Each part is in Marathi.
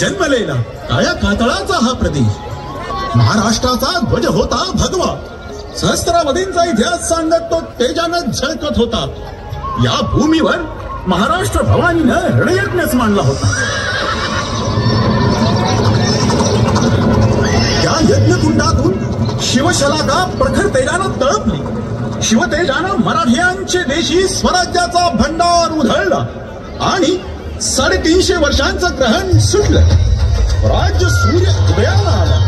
जन्मलेला काळ्या कातळाचा हा प्रदेश, महाराष्ट्राचा ध्वज होता भगवा. सहस्त्रावधींचा इतिहास सांगत तो तेजानं झळकत होता. या भूमीवर महाराष्ट्र भवानीनं रणयज्ञच मांडला होता. त्या यज्ञकुंडातून शिवशलाका प्रखर तेजानं तळपली. शिवतेजानं मराठ्यांचे देशी स्वराज्याचा भंडार उधळला आणि 350 वर्षांचं ग्रहण सुटलं. राज्य सूर्य उदयाला आला.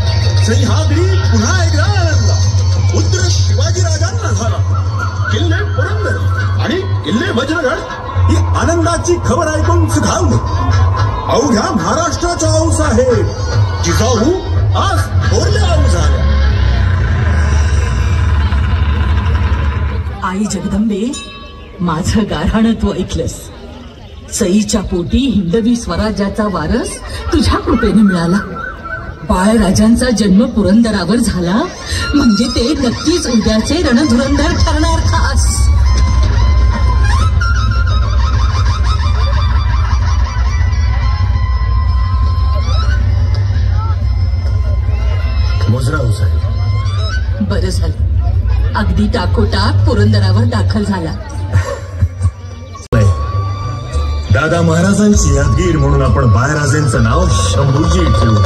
सह्याद्री पुन्हा एकदा आनंदला. पुत्र शिवाजी राजांना झाला. किल्ले पुरंदर आणि किल्ले वज्रगड ही आनंदाची खबर ऐकून सुखावली. अवघ्या महाराष्ट्राच्या औस आहे जिजाऊ आज थोरल्या औस झाल्या. आई जगदंबे, माझं गाऱ्हाण तू ऐकलंस. सईच्या पोटी हिंदवी स्वराज्याचा वारस तुझ्या कृपेने मिळाला. बाळराजांचा जन्म पुरंदरावर झाला म्हणजे ते नक्कीच उद्याचे रणधुरंधर ठरणार खास. बरं झालं, अगदी टाकोटाक पुरंदरावर दाखल झाला. दादा महाराजांची यादगीर म्हणून आपण बाळराजेंचं नाव शंभूजी ठेवू.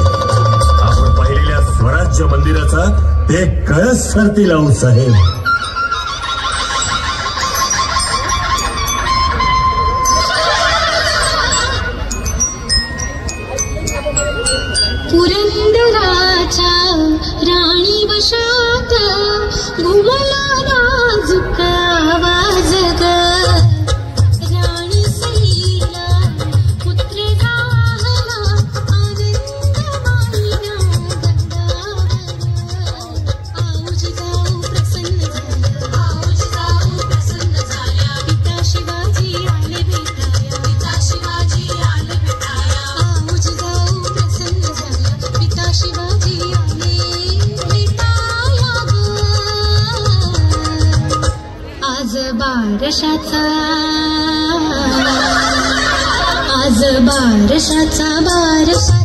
आपण पाहिलेल्या स्वराज्य मंदिराचा ते कळस सरती लावू साहेब. पुरंदराच्या राणी वशात घुमला नाजुक आवाज ग. राणी सईला पुत्र झाला आनंद माईना गंधावर. आऊज जाऊ प्रसन्न झाल्या, आऊज जाऊ प्रसन्न झाल्या. पिता शिवाजी आले भेटाया, पिता शिवाजी आले भेटाया. आऊज जाऊ प्रसन्न झाल्या, पिता शिवाजी आले भेटाया ग. आज बारशाचा बारसा